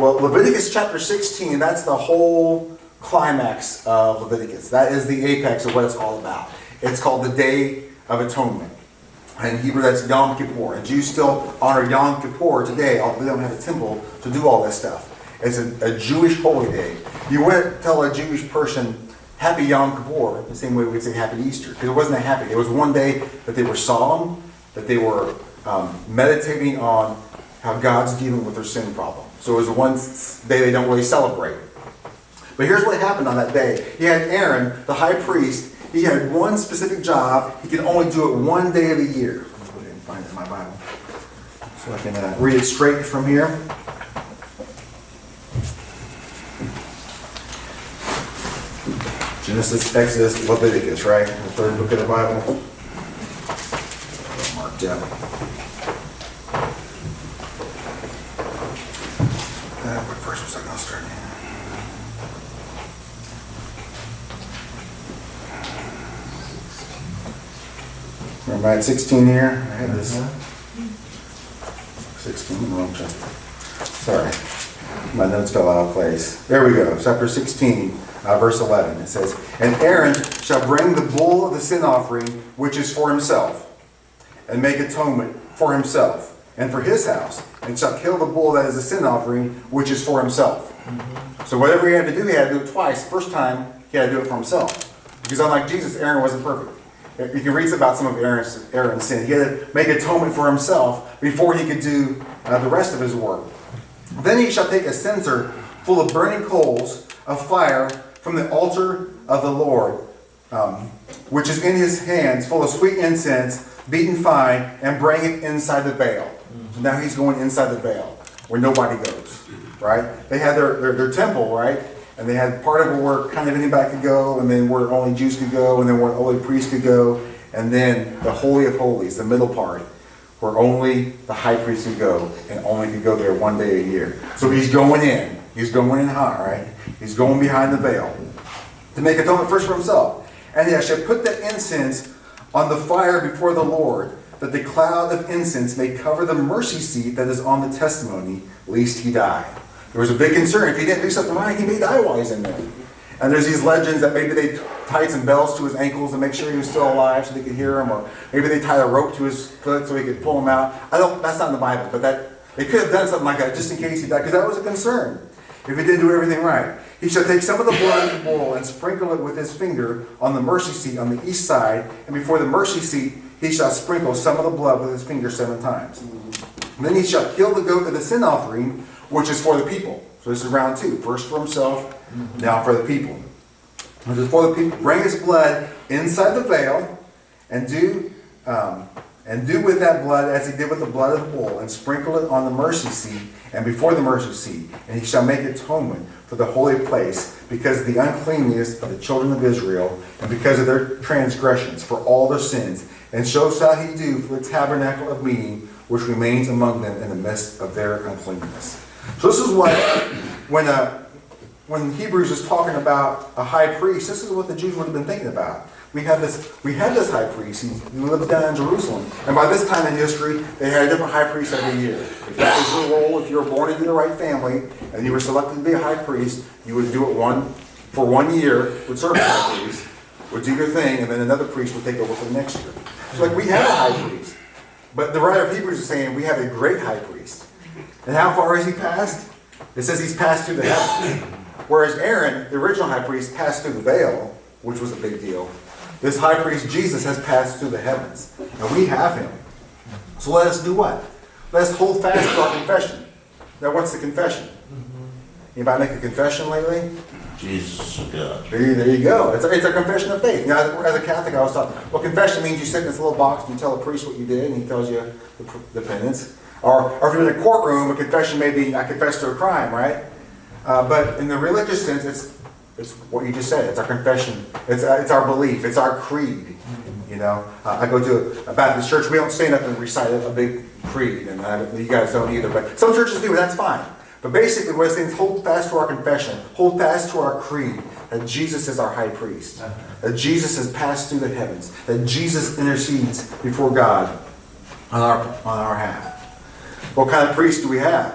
Well, Leviticus chapter 16, that's the whole climax of Leviticus. That is the apex of what it's all about. It's called the Day of Atonement. In Hebrew, that's Yom Kippur. And Jews still honor Yom Kippur today, although they don't have a temple to do all this stuff. It's a Jewish holy day. You wouldn't tell a Jewish person, Happy Yom Kippur, the same way we'd say Happy Easter. Because it wasn't a happy day. It was one day that they were solemn, that they were meditating on how God's dealing with their sin problem. So it was one day they don't really celebrate. But here's what happened on that day. You had Aaron, the high priest. He had one specific job. He could only do it one day of the year. Let's go ahead and find it in my Bible so I can read it straight from here. Genesis, Exodus, Leviticus, right? The third book of the Bible. Marked out. What verse was I going to start in? Remember, I had 16 here. I had this. 16, wrong chapter. Sorry. My notes fell out of place. There we go. Chapter 16, verse 11. It says, "And Aaron shall bring the bull of the sin offering, which is for himself, and make atonement for himself and for his house, and shall kill the bull that is a sin offering, which is for himself." So whatever he had to do it twice. First time, he had to do it for himself. Because unlike Jesus, Aaron wasn't perfect. You can read about some of Aaron's sin. He had to make atonement for himself before he could do the rest of his work. "Then he shall take a censer full of burning coals of fire from the altar of the Lord, which is in his hands, full of sweet incense, beaten fine, and bring it inside the veil." So now he's going inside the veil, where nobody goes, right? They had their temple, right? And they had part of it where kind of anybody could go, and then where only Jews could go, and then where only priests could go, and then the Holy of Holies, the middle part, where only the high priest could go, and only could go there one day a year. So he's going in. He's going in hot, right? He's going behind the veil to make atonement first for himself. "And he shall put the incense on the fire before the Lord, that the cloud of incense may cover the mercy seat that is on the testimony, lest he die." There was a big concern. If he didn't do something right, he may die while he's in there. And there's these legends that maybe they tied some bells to his ankles to make sure he was still alive so they could hear him, or maybe they tied a rope to his foot so he could pull him out. That's not in the Bible, but they could have done something like that just in case he died, because that was a concern. If he didn't do everything right. "He shall take some of the blood of the bull and sprinkle it with his finger on the mercy seat on the east side, and before the mercy seat he shall sprinkle some of the blood with his finger 7 times. And then he shall kill the goat of the sin offering, which is for the people." So this is round 2. First for himself, now for the people. Which is for the people. "Bring his blood inside the veil, and do with that blood as he did with the blood of the bull, and sprinkle it on the mercy seat and before the mercy seat. And he shall make atonement for the holy place, because of the uncleanness of the children of Israel, and because of their transgressions, for all their sins. And so shall he do for the tabernacle of meeting, which remains among them in the midst of their uncleanness." So this is what, when Hebrews is talking about a high priest, this is what the Jews would have been thinking about. We had this high priest. He lived down in Jerusalem. And by this time in history, they had a different high priest every year. If that was your role, if you were born into the right family, and you were selected to be a high priest, you would do it for 1 year, would serve as high priest, would do your thing, and then another priest would take over for the next year. So we have a high priest. But the writer of Hebrews is saying we have a great high priest. And how far has he passed? It says he's passed through the heavens. Whereas Aaron, the original high priest, passed through the veil, which was a big deal. This high priest, Jesus, has passed through the heavens. And we have him. So let us do what? Let us hold fast to our confession. Now, what's the confession? Anybody make a confession lately? Jesus is God. There you go. It's a confession of faith. Now, as a Catholic, I was taught, well, confession means you sit in this little box and you tell the priest what you did, and he tells you the penance. Or if you're in a courtroom, a confession may be, I confess to a crime, right? But in the religious sense, it's what you just said. It's our confession. It's our belief. It's our creed. You know, I go to a Baptist church. We don't stand up and recite a big creed, and you guys don't either. But some churches do, and that's fine. But basically, what it's saying is hold fast to our confession. Hold fast to our creed. That Jesus is our high priest. That Jesus has passed through the heavens. That Jesus intercedes before God on our behalf. What kind of priest do we have?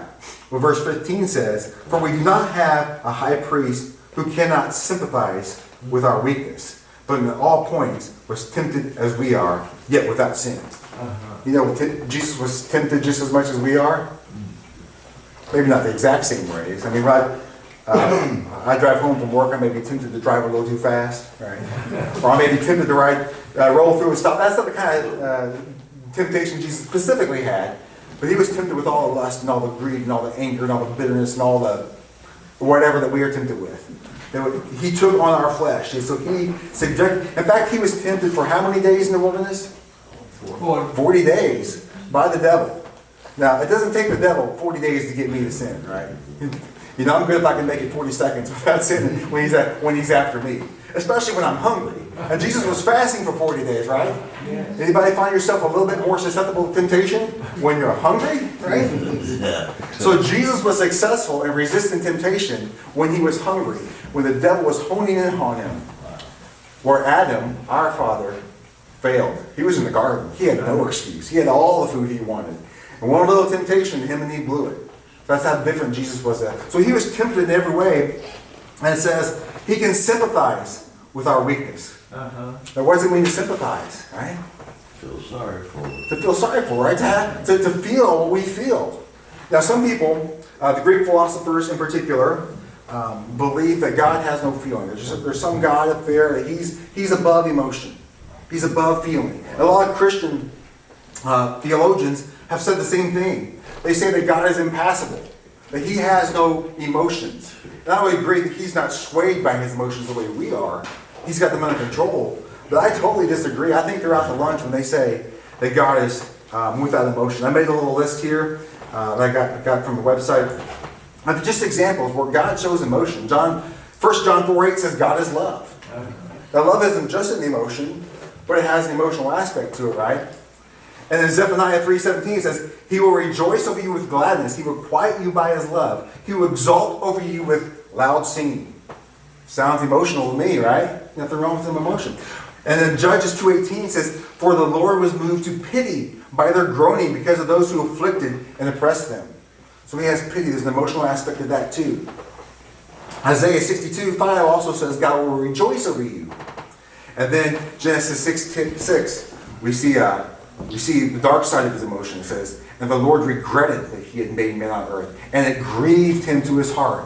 Well, verse 15 says, "For we do not have a high priest who cannot sympathize with our weakness, but in all points was tempted as we are, yet without sin." You know, Jesus was tempted just as much as we are. Maybe not the exact same ways. I mean, I drive home from work, I may be tempted to drive a little too fast, right? Or I may be tempted to roll through a stop. That's not the kind of temptation Jesus specifically had. But he was tempted with all the lust and all the greed and all the anger and all the bitterness and all the whatever that we are tempted with. He took on our flesh. And so he subjected, in fact, he was tempted for how many days in the wilderness? 40 days by the devil. Now, it doesn't take the devil 40 days to get me to sin, right? You know, I'm good if I can make it 40 seconds without sinning when he's after me. Especially when I'm hungry. And Jesus was fasting for 40 days, right? Yes. Anybody find yourself a little bit more susceptible to temptation when you're hungry, right? Yeah. So Jesus was successful in resisting temptation when he was hungry, when the devil was honing in on him. Where Adam, our father, failed. He was in the garden. He had no excuse. He had all the food he wanted. And one little temptation, him and he blew it. That's how different Jesus was. So he was tempted in every way. And it says, he can sympathize with our weakness. Now, what does it mean to sympathize, right? Feel sorry for it. To feel sorry for, right? To feel what we feel. Now, some people, the Greek philosophers in particular, believe that God has no feeling. There's some God up there that he's above emotion. He's above feeling. And a lot of Christian theologians have said the same thing. They say that God is impassible, that he has no emotions. And I would agree that he's not swayed by his emotions the way we are. He's got them under control. But I totally disagree. I think they're out to lunch when they say that God is without emotion. I made a little list here that I got from the website of just examples where God shows emotion. 1 John 4:8 says God is love. Now, love isn't just an emotion, but it has an emotional aspect to it, right? And then Zephaniah 3:17 says, he will rejoice over you with gladness. He will quiet you by his love. He will exalt over you with loud singing. Sounds emotional to me, right? Nothing wrong with some emotion. And then Judges 2:18 says, for the Lord was moved to pity by their groaning because of those who afflicted and oppressed them. So he has pity. There's an emotional aspect of that too. Isaiah 62:5 also says, God will rejoice over you. And then Genesis 6:6, we see the dark side of his emotion. It says, and the Lord regretted that he had made men on earth, and it grieved him to his heart.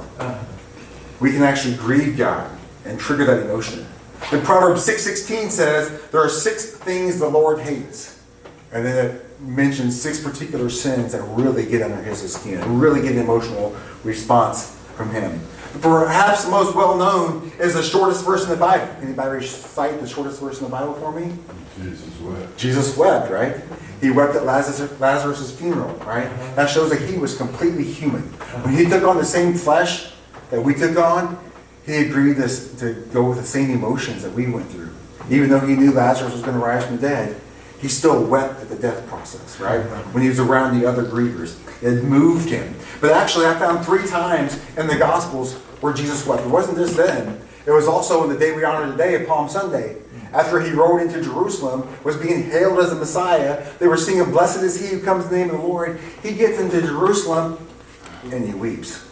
We can actually grieve God and trigger that emotion. And Proverbs 6:16 says, there are 6 things the Lord hates. And then it mentions 6 particular sins that really get under his skin, and really get an emotional response from him. Perhaps the most well-known is the shortest verse in the Bible. Anybody recite the shortest verse in the Bible for me? Jesus wept. Jesus wept, right? He wept at Lazarus' funeral, right? That shows that he was completely human. When he took on the same flesh that we took on, he agreed to go with the same emotions that we went through. Even though he knew Lazarus was going to rise from the dead, he still wept at the death process, right? When he was around the other grievers. It moved him. But actually, I found 3 times in the Gospels where Jesus wept. It wasn't just then. It was also in the day we honor today, of Palm Sunday. After he rode into Jerusalem, was being hailed as the Messiah, they were singing, blessed is he who comes in the name of the Lord. He gets into Jerusalem and he weeps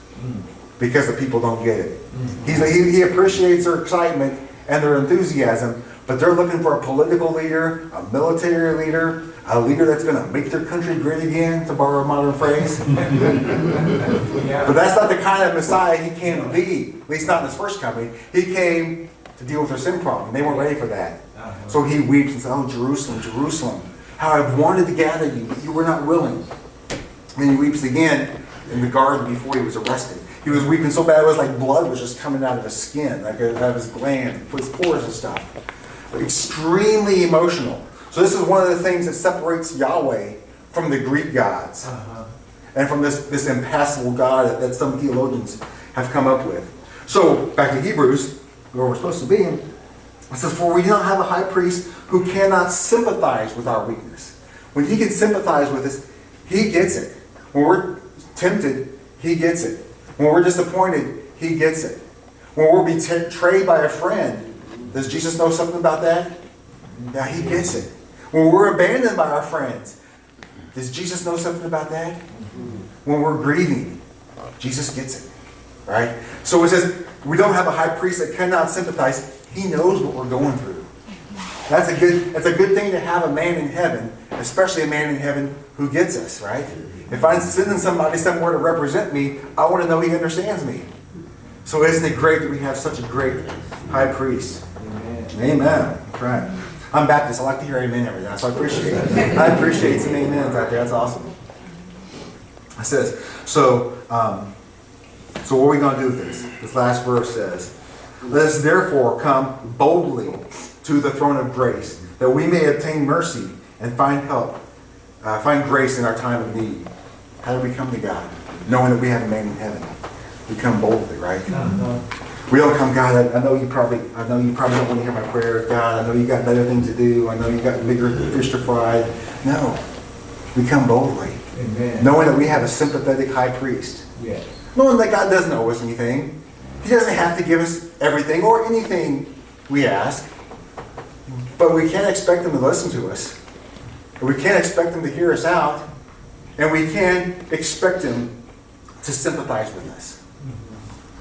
because the people don't get it. He appreciates their excitement and their enthusiasm, but they're looking for a political leader, a military leader, a leader that's going to make their country great again, to borrow a modern phrase. But that's not the kind of Messiah he came to be, at least not in his first coming. He came to deal with their sin problem. They weren't ready for that. So he weeps and says, oh, Jerusalem, Jerusalem, how I've wanted to gather you, but you were not willing. And then he weeps again in the garden before he was arrested. He was weeping so bad it was like blood was just coming out of his skin, like out of his glands, his pores and stuff. Extremely emotional. So this is one of the things that separates Yahweh from the Greek gods. And from this impassible God that some theologians have come up with. So, back to Hebrews, where we're supposed to be. It says, for we do not have a high priest who cannot sympathize with our weakness. When he can sympathize with us, he gets it. When we're tempted, he gets it. When we're disappointed, he gets it. When we're betrayed by a friend, does Jesus know something about that? Yeah, he gets it. When we're abandoned by our friends, does Jesus know something about that? When we're grieving, Jesus gets it, right? So it says, we don't have a high priest that cannot sympathize. He knows what we're going through. That's a good thing to have a man in heaven, especially a man in heaven who gets us, right? If I'm sending somebody somewhere to represent me, I want to know he understands me. So isn't it great that we have such a great high priest? Amen. That's right. I'm Baptist. I like to hear amen every time, so I appreciate it. I appreciate some amens out there. That's awesome. It says, so what are we going to do with this? This last verse says, let us therefore come boldly to the throne of grace, that we may obtain mercy and find help, find grace in our time of need. How do we come to God? Knowing that we have a man in heaven. We come boldly, right? We don't come, God, I know you probably don't want to hear my prayers. God, I know you got better things to do. I know you got bigger fish to fry. No. We come boldly. Amen. Knowing that we have a sympathetic high priest. Yes. Knowing that God doesn't owe us anything. He doesn't have to give us everything or anything we ask. But we can't expect him to listen to us. We can't expect him to hear us out. And we can't expect him to sympathize with us.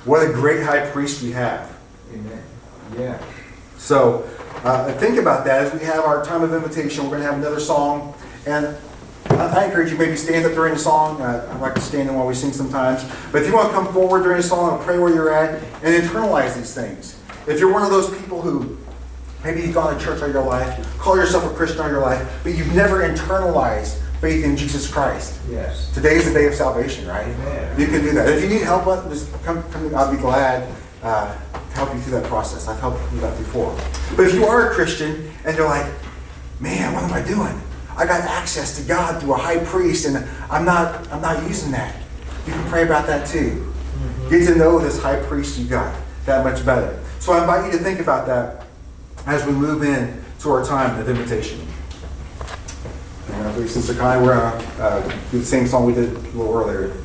What a great high priest we have. Amen. Yeah. So think about that as we have our time of invitation. We're going to have another song. And I encourage you maybe stand up during the song. I like to stand in while we sing sometimes. But if you want to come forward during the song and pray where you're at and internalize these things. If you're one of those people who maybe you've gone to church all your life, call yourself a Christian all your life, but you've never internalized faith in Jesus Christ. Yes. Today's the day of salvation, right? Amen. You can do that. If you need help, just come. I'll be glad to help you through that process. I've helped you that before. But if you are a Christian and you're like, man, what am I doing? I got access to God through a high priest, and I'm not using that. You can pray about that too. Get to know this high priest you got that much better. So I invite you to think about that as we move in to our time of invitation. And I believe Sister Connie, we're going to do the same song we did a little earlier.